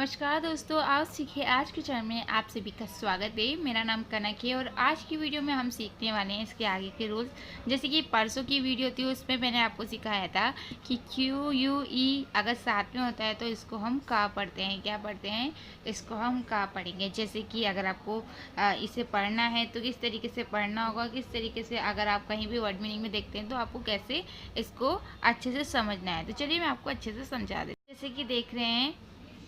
नमस्कार दोस्तों, आप सीखे आज के चैनल में आप सभी का स्वागत है। मेरा नाम कनक है और आज की वीडियो में हम सीखने वाले हैं इसके आगे के रूल्स। जैसे कि परसों की वीडियो थी उसमें मैंने आपको सिखाया था कि क्यू यू ई अगर साथ में होता है तो इसको हम का पढ़ते हैं। क्या पढ़ते हैं? इसको हम का पढ़ेंगे। जैसे कि अगर आपको इसे पढ़ना है तो किस तरीके से पढ़ना होगा, किस तरीके से अगर आप कहीं भी वर्ड मीनिंग में देखते हैं तो आपको कैसे इसको अच्छे से समझना है। तो चलिए मैं आपको अच्छे से समझा देती हूँ। जैसे कि देख रहे हैं,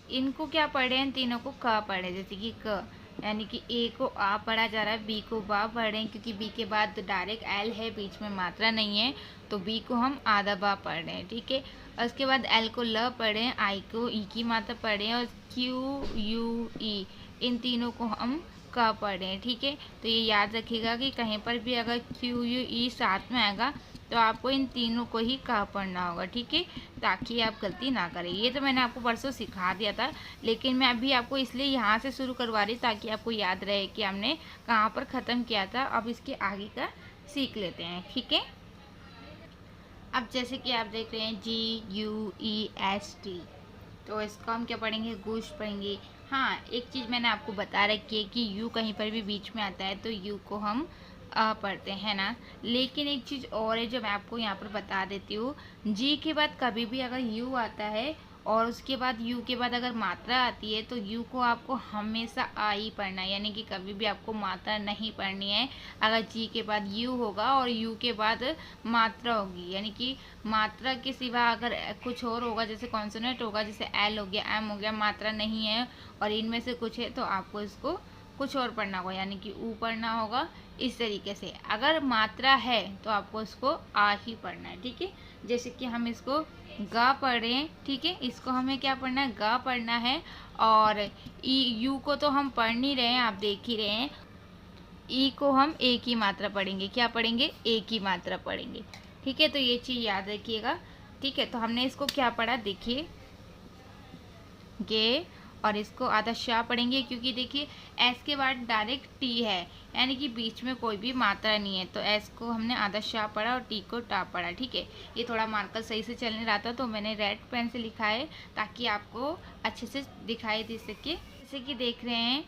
इनको क्या पढ़े हैं, तीनों को क पढ़े। जैसे कि क यानी कि ए को आ पढ़ा जा रहा है, बी को बा पढ़ रहे हैं क्योंकि बी के बाद तो डायरेक्ट एल है, बीच में मात्रा नहीं है, तो बी को हम आधा बा पढ़ रहे हैं। ठीक है। और उसके बाद एल को ल पढ़े हैं, आई को ई की मात्रा पढ़े हैं और क्यू यू ई इन तीनों को हम क पढ़ रहे हैं। ठीक है। तो ये याद रखिएगा कि कहीं पर भी अगर क्यू यू ई साथ में आएगा तो आपको इन तीनों को ही का पढ़ना होगा। ठीक है, ताकि आप गलती ना करें। ये तो मैंने आपको परसों सिखा दिया था, लेकिन मैं अभी आपको इसलिए यहाँ से शुरू करवा रही ताकि आपको याद रहे कि हमने कहाँ पर ख़त्म किया था। अब इसके आगे का सीख लेते हैं। ठीक है। अब जैसे कि आप देख रहे हैं GUEST, तो इसको हम क्या पढ़ेंगे? गोश्त पढ़ेंगे। हाँ, एक चीज़ मैंने आपको बता रखी है कि यू कहीं पर भी बीच में आता है तो यू को हम पढ़ते हैं ना। लेकिन एक चीज़ और है जो मैं आपको यहाँ पर बता देती हूँ। जी के बाद कभी भी अगर यू आता है और उसके बाद यू के बाद अगर मात्रा आती है तो यू को आपको हमेशा आ ही पढ़ना है, यानी कि कभी भी आपको मात्रा नहीं पढ़नी है। अगर जी के बाद यू होगा और यू के बाद मात्रा होगी, यानी कि मात्रा के सिवा अगर कुछ और होगा, जैसे कॉन्सोनेंट होगा, जैसे एल हो गया, एम हो गया, मात्रा नहीं है और इनमें से कुछ है तो आपको इसको कुछ और पढ़ना होगा, यानी कि ऊ पढ़ना होगा। इस तरीके से अगर मात्रा है तो आपको इसको आ ही पढ़ना है। ठीक है। जैसे कि हम इसको गा पढ़ रहे हैं। ठीक है, इसको हमें क्या पढ़ना है? गा पढ़ना है। और ई यू को तो हम पढ़ नहीं रहे हैं, आप देख ही रहे हैं। ई को हम एक ही मात्रा पढ़ेंगे। क्या पढ़ेंगे? एक ही मात्रा पढ़ेंगे। ठीक है, तो ये चीज़ याद रखिएगा। ठीक है, तो हमने इसको क्या पढ़ा देखिए, गे, और इसको आधा शाह पढ़ेंगे क्योंकि देखिए एस के बाद डायरेक्ट टी है, यानी कि बीच में कोई भी मात्रा नहीं है, तो एस को हमने आधा शाह पढ़ा और टी को टा पढ़ा। ठीक है। ये थोड़ा मार्कर सही से चलने रहा था तो मैंने रेड पेन से लिखा है ताकि आपको अच्छे से दिखाई दे सके। जैसे कि देख रहे हैं,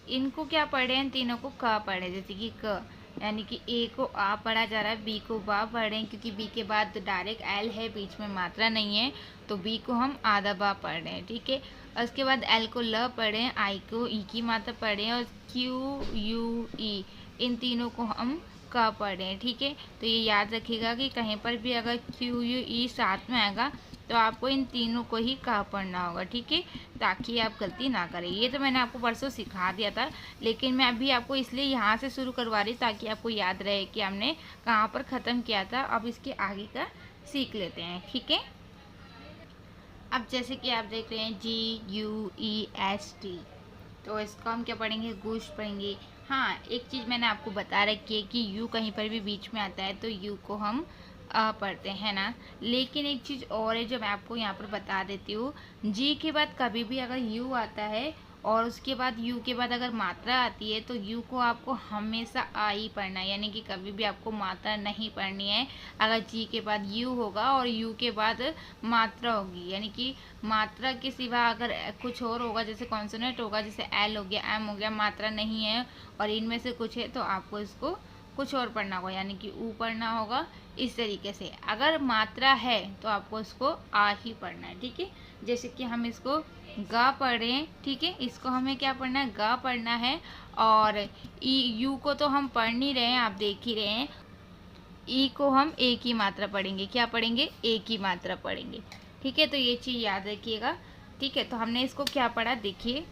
इनको क्या पढ़े हैं? तीनों को क पढ़े। जैसे कि क यानी कि ए को आ पढ़ा जा रहा है, बी को बा पढ़ रहे हैं क्योंकि बी के बाद तो डायरेक्ट एल है, बीच में मात्रा नहीं है, तो बी को हम आधा बा पढ़ रहे हैं। ठीक है। और उसके बाद एल को ल पढ़े हैं, आई को ई की मात्रा पढ़े हैं और क्यू यू ई इन तीनों को हम का पढ़ रहे हैं। ठीक है। तो ये याद रखिएगा कि कहीं पर भी अगर क्यू यू ई साथ में आएगा तो आपको इन तीनों को ही का पढ़ना होगा। ठीक है, ताकि आप गलती ना करें। ये तो मैंने आपको परसों सिखा दिया था, लेकिन मैं अभी आपको इसलिए यहाँ से शुरू करवा रही ताकि आपको याद रहे कि हमने कहाँ पर ख़त्म किया था। अब इसके आगे का सीख लेते हैं। ठीक है। अब जैसे कि आप देख रहे हैं GUEST, तो इसको हम क्या पढ़ेंगे? गोश्त पढ़ेंगे। हाँ, एक चीज़ मैंने आपको बता रखी है कि यू कहीं पर भी बीच में आता है तो यू को हम पढ़ते हैं ना। लेकिन एक चीज़ और है जो मैं आपको यहाँ पर बता देती हूँ। जी के बाद कभी भी अगर यू आता है और उसके बाद यू के बाद अगर मात्रा आती है तो यू को आपको हमेशा आ ही पढ़ना है, यानी कि कभी भी आपको मात्रा नहीं पढ़नी है। अगर जी के बाद यू होगा और यू के बाद मात्रा होगी, यानी कि मात्रा के सिवा अगर कुछ और होगा, जैसे कॉन्सोनेंट होगा, जैसे एल हो गया, एम हो गया, मात्रा नहीं है और इनमें से कुछ है तो आपको इसको कुछ और पढ़ना होगा, यानी कि ऊ पढ़ना होगा। इस तरीके से अगर मात्रा है तो आपको इसको आ ही पढ़ना है। ठीक है। जैसे कि हम इसको गा पढ़ रहे हैं। ठीक है, इसको हमें क्या पढ़ना है? गा पढ़ना है। और ई यू को तो हम पढ़ नहीं रहे हैं, आप देख ही रहे हैं। ई को हम एक ही मात्रा पढ़ेंगे। क्या पढ़ेंगे? एक ही मात्रा पढ़ेंगे। ठीक है, तो ये चीज़ याद रखिएगा। ठीक है, तो हमने इसको क्या पढ़ा देखिए,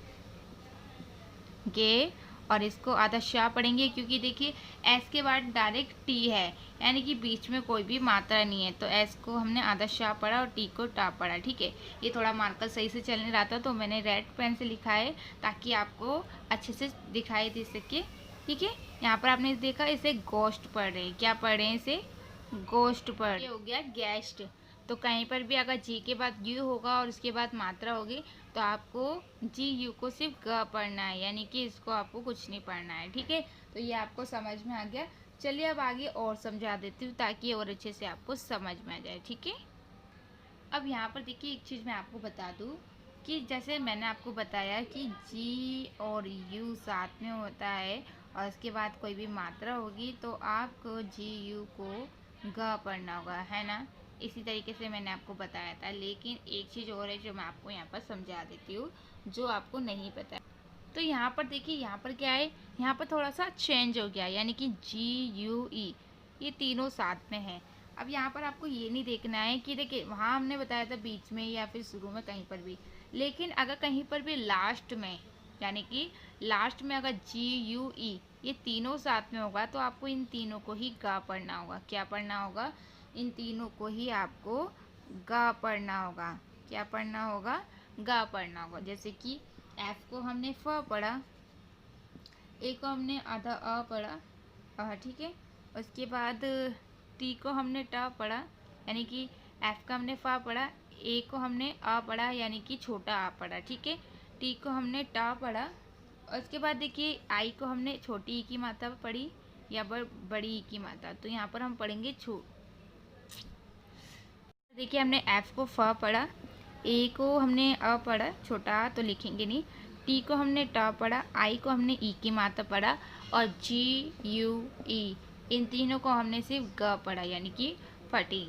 गे, और इसको आधा शाह पढ़ेंगे क्योंकि देखिए एस के बाद डायरेक्ट टी है, यानी कि बीच में कोई भी मात्रा नहीं है, तो एस को हमने आधा शाह पढ़ा और टी को टा पढ़ा। ठीक है। ये थोड़ा मार्कर सही से चलने रहा था तो मैंने रेड पेन से लिखा है ताकि आपको अच्छे से दिखाई दे सके। ठीक है। यहाँ पर आपने देखा इसे गोश्त पढ़ रहे हैं। क्या पढ़ रहे हैं? इसे गोश्त पढ़। ये हो गया गेस्ट। तो कहीं पर भी अगर जी के बाद यू होगा और उसके बाद मात्रा होगी तो आपको जी यू को सिर्फ ग पढ़ना है, यानी कि इसको आपको कुछ नहीं पढ़ना है। ठीक है, तो ये आपको समझ में आ गया। चलिए अब आगे और समझा देती हूँ ताकि और अच्छे से आपको समझ में आ जाए। ठीक है। अब यहाँ पर देखिए एक चीज़ मैं आपको बता दूँ, कि जैसे मैंने आपको बताया कि जी और यू साथ में होता है और उसके बाद कोई भी मात्रा होगी तो आपको जी यू को ग पढ़ना होगा, है ना। इसी तरीके से मैंने आपको बताया था, लेकिन एक चीज़ और है जो मैं आपको यहाँ पर समझा देती हूँ, जो आपको नहीं पता है। तो यहाँ पर देखिए, यहाँ पर क्या है, यहाँ पर थोड़ा सा चेंज हो गया, यानी कि जी यू ई ये तीनों साथ में है। अब यहाँ पर आपको ये नहीं देखना है कि देखिए वहाँ हमने बताया था बीच में या फिर शुरू में कहीं पर भी, लेकिन अगर कहीं पर भी लास्ट में, यानी कि लास्ट में अगर जी यू ई ये तीनों साथ में होगा तो आपको इन तीनों को ही गा पढ़ना होगा। क्या पढ़ना होगा? इन तीनों को ही आपको गा पढ़ना होगा। क्या पढ़ना होगा? गा पढ़ना होगा। जैसे कि एफ को हमने फ पढ़ा, ए को हमने आधा अ पढ़ा, ठीक है। उसके बाद टी को हमने ट पढ़ा, यानी कि एफ का हमने फ पढ़ा, ए को हमने अ पढ़ा यानी कि छोटा आ पढ़ा, ठीक है। टी को हमने ट पढ़ा। उसके बाद देखिए आई को हमने छोटी ई की मात्रा पढ़ी या बड़ी ई की मात्रा, तो यहाँ पर हम पढ़ेंगे देखिए हमने एफ को फ पढ़ा, ए को हमने अ पढ़ा छोटा आ तो लिखेंगे नहीं, टी को हमने ट पढ़ा, आई को हमने ई की मात्रा पढ़ा और जी यू ई इन तीनों को हमने सिर्फ ग पढ़ा यानी कि फटी।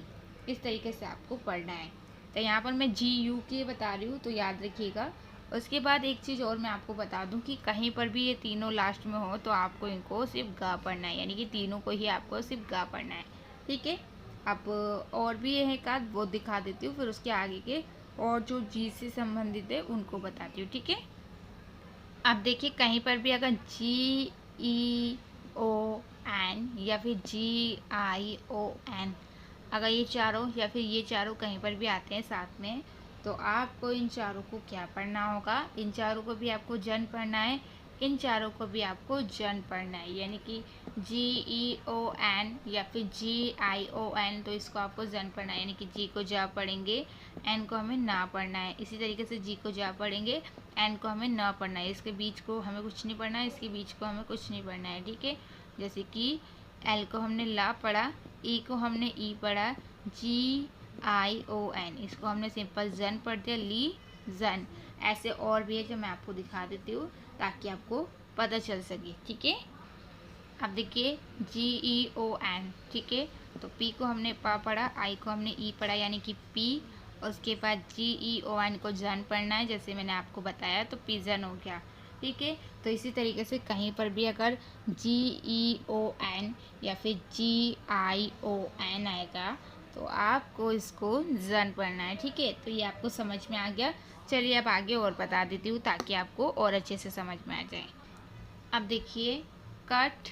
इस तरीके से आपको पढ़ना है। तो यहाँ पर मैं जी यू के बता रही हूँ तो याद रखिएगा। उसके बाद एक चीज़ और मैं आपको बता दूँ कि कहीं पर भी ये तीनों लास्ट में हो तो आपको इनको सिर्फ ग पढ़ना है, यानी कि तीनों को ही आपको सिर्फ ग पढ़ना है, ठीक है। अब और भी है एक आध, वो दिखा देती हूँ, फिर उसके आगे के और जो जी से संबंधित है उनको बताती हूँ, ठीक है। अब देखिए कहीं पर भी अगर जी ई ओ एन या फिर जी आई ओ एन, अगर ये चारों या फिर ये चारों कहीं पर भी आते हैं साथ में तो आपको इन चारों को क्या पढ़ना होगा? इन चारों को भी आपको जन पढ़ना है, इन चारों को भी आपको जन पढ़ना है, यानी कि जी ई ओ एन या फिर जी आई ओ एन, तो इसको आपको जन पढ़ना है, यानी कि जी को जा पढ़ेंगे, एन को हमें ना पढ़ना है। इसी तरीके से जी को जा पढ़ेंगे, एन को हमें ना पढ़ना है, इसके बीच को हमें कुछ नहीं पढ़ना है, इसके बीच को हमें कुछ नहीं पढ़ना है, ठीक है। जैसे कि एल को हमने ला पढ़ा, ई को हमने ई पढ़ा, जी आई ओ एन इसको हमने सिंपल जन पढ़ दिया, ली जन। ऐसे और भी है जो मैं आपको दिखा देती हूँ ताकि आपको पता चल सके, ठीक है। अब देखिए जी ई ओ एन, ठीक है। तो पी को हमने पा पढ़ा, आई को हमने ई पढ़ा यानी कि पी, और उसके बाद जी ई ओ एन को जन पढ़ना है जैसे मैंने आपको बताया, तो पिजन हो गया, ठीक है। तो इसी तरीके से कहीं पर भी अगर जी ई ओ एन या फिर जी आई ओ एन आएगा तो आपको इसको जन पढ़ना है, ठीक है। तो ये आपको समझ में आ गया। चलिए अब आगे और बता देती हूँ ताकि आपको और अच्छे से समझ में आ जाए। अब देखिए कट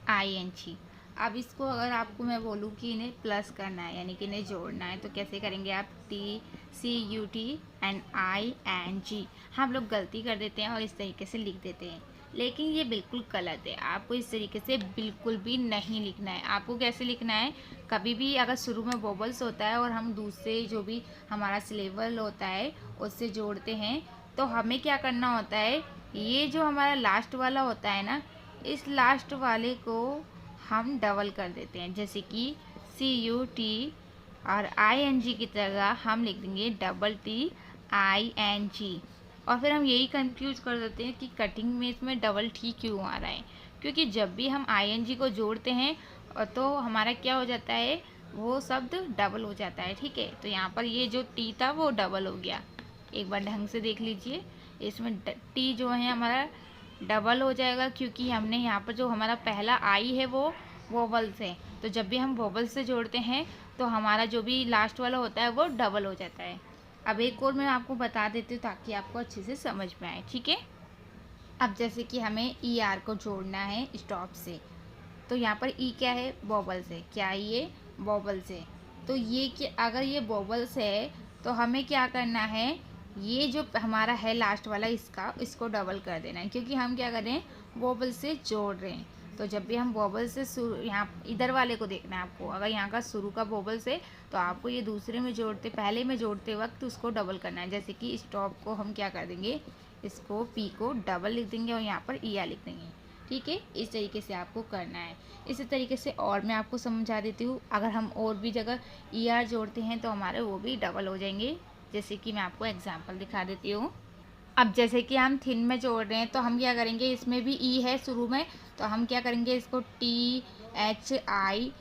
आई एन जी, अब इसको अगर आपको मैं बोलूँ कि इन्हें प्लस करना है यानी कि इन्हें जोड़ना है तो कैसे करेंगे आप? T C U T and I N G, हम लोग गलती कर देते हैं और इस तरीके से लिख देते हैं, लेकिन ये बिल्कुल गलत है। आपको इस तरीके से बिल्कुल भी नहीं लिखना है। आपको कैसे लिखना है? कभी भी अगर शुरू में वोवल्स होता है और हम दूसरे जो भी हमारा सिलेबल होता है उससे जोड़ते हैं तो हमें क्या करना होता है, ये जो हमारा लास्ट वाला होता है ना, इस लास्ट वाले को हम डबल कर देते हैं। जैसे कि सी यू टी और आई एन जी की तरह हम लिख देंगे double T I N G, और फिर हम यही कंफ्यूज कर देते हैं कि कटिंग में इसमें डबल टी क्यों आ रहा है, क्योंकि जब भी हम आई एन जी को जोड़ते हैं तो हमारा क्या हो जाता है, वो शब्द डबल हो जाता है, ठीक है। तो यहाँ पर ये जो टी था वो डबल हो गया। एक बार ढंग से देख लीजिए, इसमें टी जो है हमारा डबल हो जाएगा क्योंकि हमने यहाँ पर जो हमारा पहला आई है वो वोवल से, तो जब भी हम वोवल से जोड़ते हैं तो हमारा जो भी लास्ट वाला होता है वो डबल हो जाता है। अब एक और मैं आपको बता देती हूँ ताकि आपको अच्छे से समझ में आए, ठीक है। अब जैसे कि हमें ई आर को जोड़ना है स्टॉप से, तो यहाँ पर ई क्या है? वोवल से। क्या है ये? वोवल से। तो ये कि अगर ये वोवल्स है तो हमें क्या करना है, ये जो हमारा है लास्ट वाला इसको डबल कर देना है, क्योंकि हम क्या कर रहे हैं, वोवल से जोड़ रहे हैं। तो जब भी हम वोवल से यहाँ इधर वाले को देखना है आपको, अगर यहाँ का शुरू का वोवल से तो आपको ये दूसरे में जोड़ते पहले में जोड़ते वक्त उसको डबल करना है। जैसे कि स्टॉप को हम क्या कर देंगे, इसको पी को डबल लिख देंगे और यहाँ पर ई आर लिख देंगे, ठीक है। इस तरीके से आपको करना है। इसी तरीके से और मैं आपको समझा देती हूँ, अगर हम और भी जगह ई आर जोड़ते हैं तो हमारे वो भी डबल हो जाएंगे, जैसे कि मैं आपको एग्जांपल दिखा देती हूँ। अब जैसे कि हम थिन में जोड़ रहे हैं तो हम क्या करेंगे, इसमें भी ई है शुरू में, तो हम क्या करेंगे, इसको THI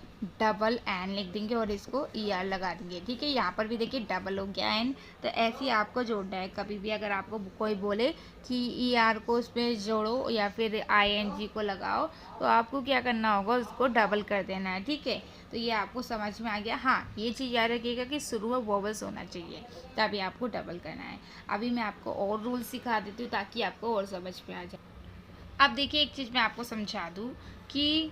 लिख देंगे और इसको ER लगा देंगे। ठीक है, यहाँ पर भी देखिए डबल हो गया एन। तो ऐसे ही आपको जोड़ना है। कभी भी अगर आपको कोई बोले कि ER को उसमें जोड़ो या फिर ING को लगाओ, तो आपको क्या करना होगा, उसको डबल कर देना है। ठीक है, तो ये आपको समझ में आ गया। हाँ, ये चीज़ याद रखिएगा कि शुरू में वोवल्स होना चाहिए, तभी आपको डबल करना है। अभी मैं आपको और रूल सिखा देती हूँ ताकि आपको और समझ में आ जाए। अब देखिए, एक चीज़ मैं आपको समझा दूँ कि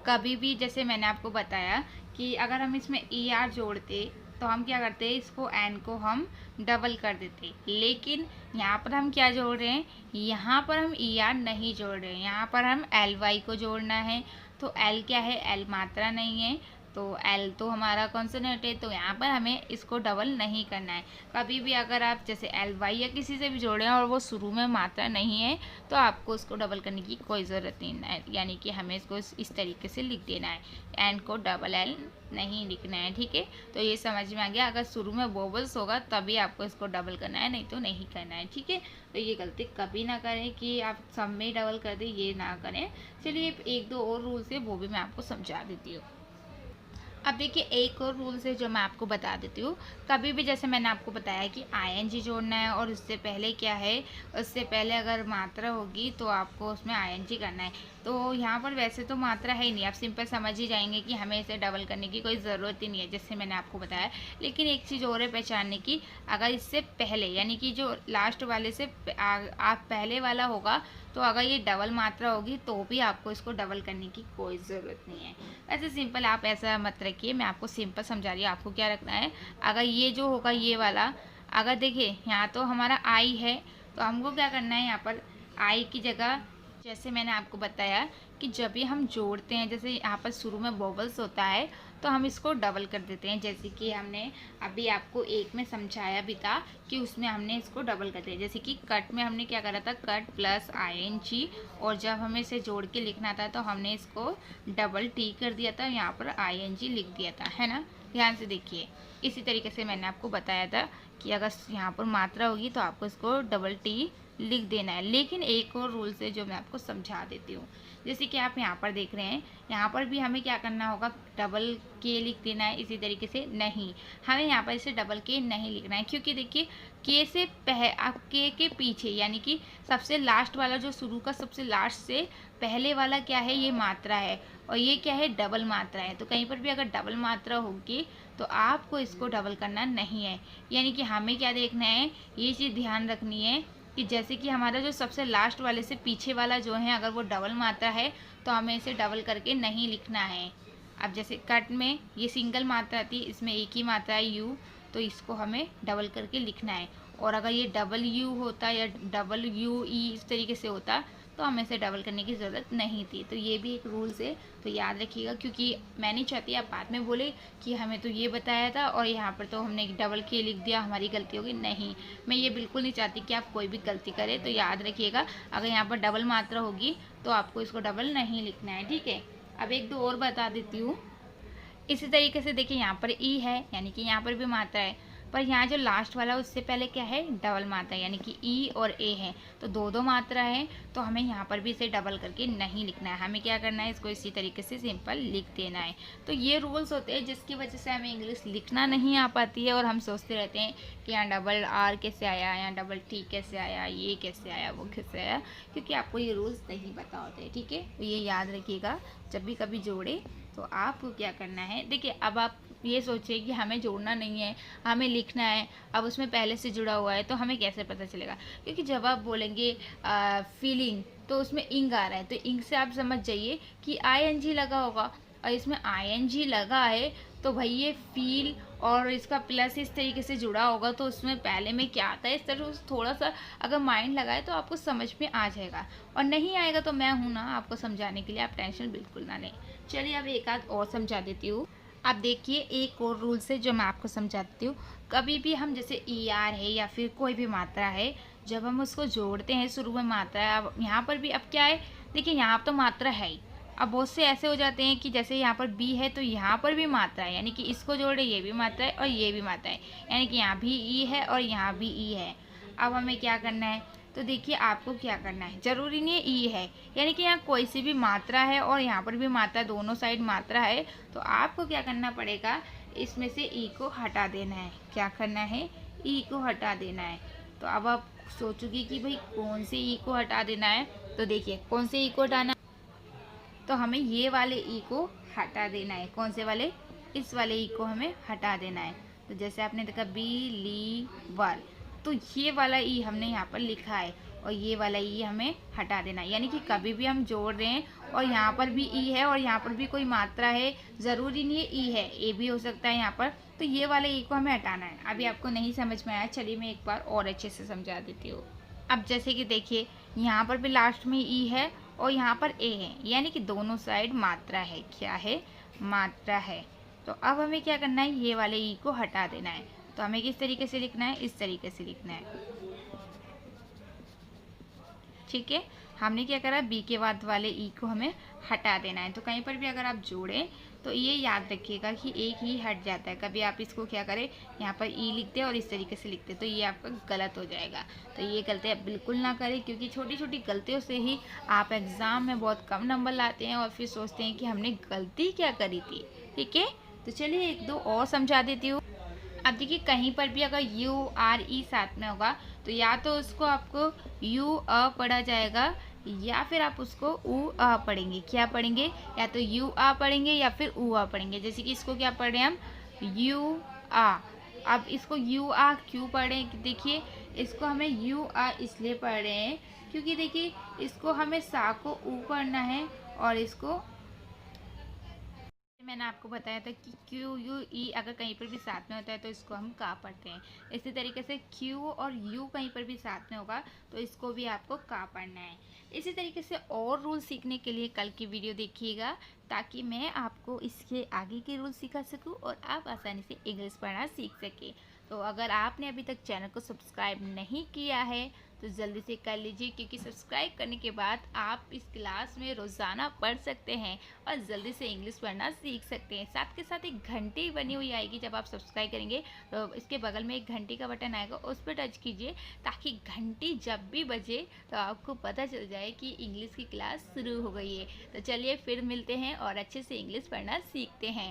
कभी भी जैसे मैंने आपको बताया कि अगर हम इसमें ER जोड़ते तो हम क्या करते, इसको एन को हम डबल कर देते, लेकिन यहाँ पर हम क्या जोड़ रहे हैं, यहाँ पर हम ER नहीं जोड़ रहे हैं, यहाँ पर हम LY को जोड़ना है। तो L क्या है, L मात्रा नहीं है, तो L तो हमारा कॉन्सोनेंट है, तो यहाँ पर हमें इसको डबल नहीं करना है। कभी भी अगर आप जैसे LY या किसी से भी जोड़ें और वो शुरू में मात्रा नहीं है, तो आपको उसको डबल करने की कोई ज़रूरत नहीं है, यानी कि हमें इसको इस तरीके से लिख देना है, एन को डबल L नहीं लिखना है। ठीक है, तो ये समझ में आ गया। अगर शुरू में वोवल्स होगा तभी आपको इसको डबल करना है, नहीं तो नहीं करना है। ठीक है, तो ये गलती कभी ना करें कि आप सब में डबल कर दें, ये ना करें। चलिए, एक दो और रूल्स है, वो भी मैं आपको समझा देती हूँ। अब देखिए, एक और रूल्स है जो मैं आपको बता देती हूँ। कभी भी जैसे मैंने आपको बताया कि ING जोड़ना है और उससे पहले क्या है, उससे पहले अगर मात्रा होगी तो आपको उसमें ING करना है। तो यहाँ पर वैसे तो मात्रा है ही नहीं, आप सिंपल समझ ही जाएंगे कि हमें इसे डबल करने की कोई ज़रूरत ही नहीं है, जैसे मैंने आपको बताया। लेकिन एक चीज़ और है पहचानने की, अगर इससे पहले यानी कि जो लास्ट वाले से आप पहले वाला होगा, तो अगर ये डबल मात्रा होगी तो भी आपको इसको डबल करने की कोई ज़रूरत नहीं है। ऐसे सिंपल आप ऐसा मत रखिए, मैं आपको सिंपल समझा रही हूँ। आपको क्या रखना है, अगर ये जो होगा ये वाला, अगर देखिए यहाँ तो हमारा I है, तो हमको क्या करना है, यहाँ पर I की जगह जैसे मैंने आपको बताया कि जब भी हम जोड़ते हैं, जैसे यहाँ पर शुरू में वोवल्स होता है, तो हम इसको डबल कर देते हैं। जैसे कि हमने अभी आपको एक में समझाया भी था कि उसमें हमने इसको डबल कर दिया। जैसे कि कट में हमने क्या करा था, कट प्लस ING, और जब हमें इसे जोड़ के लिखना था तो हमने इसको डबल T कर दिया था, यहाँ पर ING लिख दिया था, है ना। ध्यान से देखिए, इसी तरीके से मैंने आपको बताया था कि अगर यहाँ पर मात्रा होगी तो आपको इसको डबल T लिख देना है। लेकिन एक और रूल है जो मैं आपको समझा देती हूँ। जैसे कि आप यहाँ पर देख रहे हैं, यहाँ पर भी हमें क्या करना होगा, डबल के लिख देना है। इसी तरीके से नहीं, हमें यहाँ पर इसे डबल के नहीं लिखना है, क्योंकि देखिए के से के पीछे यानी कि सबसे लास्ट वाला, जो शुरू का सबसे लास्ट से पहले वाला क्या है, ये मात्रा है, और ये क्या है, डबल मात्रा है। तो कहीं पर भी अगर डबल मात्रा होगी तो आपको इसको डबल करना नहीं है। यानी कि हमें क्या देखना है, ये चीज़ ध्यान रखनी है कि जैसे कि हमारा जो सबसे लास्ट वाले से पीछे वाला जो है, अगर वो डबल मात्रा है तो हमें इसे डबल करके नहीं लिखना है। अब जैसे कट में ये सिंगल मात्रा थी, इसमें एक ही मात्रा है U, तो इसको हमें डबल करके लिखना है। और अगर ये डबल U होता या डबल UE इस तरीके से होता तो हमें इसे डबल करने की ज़रूरत नहीं थी। तो ये भी एक रूल्स है, तो याद रखिएगा, क्योंकि मैं नहीं चाहती आप बाद में बोले कि हमें तो ये बताया था और यहाँ पर तो हमने डबल के लिख दिया, हमारी गलती होगी। नहीं, मैं ये बिल्कुल नहीं चाहती कि आप कोई भी गलती करें। तो याद रखिएगा, अगर यहाँ पर डबल मात्रा होगी तो आपको इसको डबल नहीं लिखना है। ठीक है, अब एक दो और बता देती हूँ। इसी तरीके से देखिए, यहाँ पर ई है यानी कि यहाँ पर भी मात्रा है, पर यहाँ जो लास्ट वाला उससे पहले क्या है, डबल मात्रा, यानी कि ई और ए है, तो दो दो मात्रा है, तो हमें यहाँ पर भी इसे डबल करके नहीं लिखना है। हमें क्या करना है, इसको इसी तरीके से सिंपल लिख देना है। तो ये रूल्स होते हैं जिसकी वजह से हमें इंग्लिश लिखना नहीं आ पाती है, और हम सोचते रहते हैं कि यहाँ डबल R कैसे आया, यहाँ डबल T कैसे आया, ये कैसे आया, वो कैसे आया, क्योंकि आपको ये रूल्स नहीं पता होते। ठीक है, तो ये याद रखिएगा, जब भी कभी जोड़े तो आपको क्या करना है। देखिए, अब आप ये सोचिए कि हमें जोड़ना नहीं है, हमें लिखना है। अब उसमें पहले से जुड़ा हुआ है तो हमें कैसे पता चलेगा, क्योंकि जब आप बोलेंगे फीलिंग तो उसमें इंग आ रहा है, तो इंग से आप समझ जाइए कि ING लगा होगा, और इसमें ING लगा है तो भाई ये फील और इसका प्लस इस तरीके से जुड़ा होगा, तो उसमें पहले में क्या आता है, इस तरह से थोड़ा सा अगर माइंड लगाए तो आपको समझ में आ जाएगा। और नहीं आएगा तो मैं हूँ ना आपको समझाने के लिए, आप टेंशन बिल्कुल ना लें। चलिए, अब एक आध और समझा देती हूँ। अब देखिए, एक और रूल से जो मैं आपको समझाती हूँ। कभी भी हम जैसे ER है या फिर कोई भी मात्रा है, जब हम उसको जोड़ते हैं, शुरू में मात्रा है, अब यहाँ पर भी अब क्या है, देखिए यहाँ तो मात्रा है ही, अब बहुत से ऐसे हो जाते हैं कि जैसे यहाँ पर बी है तो यहाँ पर भी मात्रा है, यानी कि इसको जोड़े ये भी मात्रा है और ये भी मात्रा है, यानी कि यहाँ भी ई है और यहाँ भी ई है। अब हमें क्या करना है, तो देखिए आपको क्या करना है, ज़रूरी नहीं है ई है, यानी कि यहाँ कोई सी भी मात्रा है और यहाँ पर भी मात्रा, दोनों साइड मात्रा है, तो आपको क्या करना पड़ेगा, इसमें से ई को हटा देना है। क्या करना है, ई को हटा देना है। तो अब आप सोचोगे कि भाई कौन से ई को हटा देना है, तो देखिए कौन से ई को हटाना, तो हमें ये वाले ई को हटा देना है। कौन से वाले, इस वाले ई को हमें हटा देना है। तो जैसे आपने देखा बिलीवर, तो ये वाला ई हमने यहाँ पर लिखा है और ये वाला ई हमें हटा देना है। यानी कि कभी भी हम जोड़ रहे हैं और यहाँ पर भी ई है और यहाँ पर भी कोई मात्रा है, ज़रूरी नहीं है ई है, ए भी हो सकता है यहाँ पर, तो ये वाले ई को हमें हटाना है। अभी आपको नहीं समझ में आया, चलिए मैं एक बार और अच्छे से समझा देती हूँ। अब जैसे कि देखिए यहाँ पर भी लास्ट में ई है और यहाँ पर ए है, यानी कि दोनों साइड मात्रा है। क्या है, मात्रा है। तो अब हमें क्या करना है, ये वाले ई को हटा देना है। तो हमें किस तरीके से लिखना है, इस तरीके से लिखना है। ठीक है, हमने क्या करा, बी के बाद वाले ई को हमें हटा देना है। तो कहीं पर भी अगर आप जोड़ें तो ये याद रखिएगा कि एक ही हट जाता है। कभी आप इसको क्या करें, यहाँ पर ई लिखते हैं और इस तरीके से लिखते हैं, तो ये आपका गलत हो जाएगा। तो ये गलती आप बिल्कुल ना करें, क्योंकि छोटी छोटी गलतियों से ही आप एग्ज़ाम में बहुत कम नंबर लाते हैं और फिर सोचते हैं कि हमने गलती क्या करी थी। ठीक है, तो चलिए एक दो और समझा देती हूँ। अब देखिए कहीं पर भी अगर यू आर ई साथ में होगा तो या तो उसको आपको यू अ पढ़ा जाएगा या फिर आप उसको ऊ आ पढ़ेंगे। क्या पढ़ेंगे, या तो यू आ पढ़ेंगे या फिर ऊ आ पढ़ेंगे। जैसे कि इसको क्या पढ़ रहे हैं हम, यू आ। अब इसको यू आ क्यों पढ़ रहे हैं, देखिए इसको हमें यू आ इसलिए पढ़ रहे हैं क्योंकि देखिए इसको हमें सा को ऊ पढ़ना है और इसको, मैंने आपको बताया था कि क्यू यू ई अगर कहीं पर भी साथ में होता है तो इसको हम का पढ़ते हैं। इसी तरीके से क्यू और यू कहीं पर भी साथ में होगा तो इसको भी आपको का पढ़ना है। इसी तरीके से और रूल सीखने के लिए कल की वीडियो देखिएगा, ताकि मैं आपको इसके आगे के रूल सिखा सकूं और आप आसानी से इंग्लिश पढ़ना सीख सकें। तो अगर आपने अभी तक चैनल को सब्सक्राइब नहीं किया है तो जल्दी से कर लीजिए, क्योंकि सब्सक्राइब करने के बाद आप इस क्लास में रोज़ाना पढ़ सकते हैं और जल्दी से इंग्लिश पढ़ना सीख सकते हैं। साथ के साथ एक घंटी बनी हुई आएगी, जब आप सब्सक्राइब करेंगे तो इसके बगल में एक घंटी का बटन आएगा, उस पर टच कीजिए ताकि घंटी जब भी बजे तो आपको पता चल जाए कि इंग्लिश की क्लास शुरू हो गई है। तो चलिए फिर मिलते हैं और अच्छे से इंग्लिश पढ़ना सीखते हैं।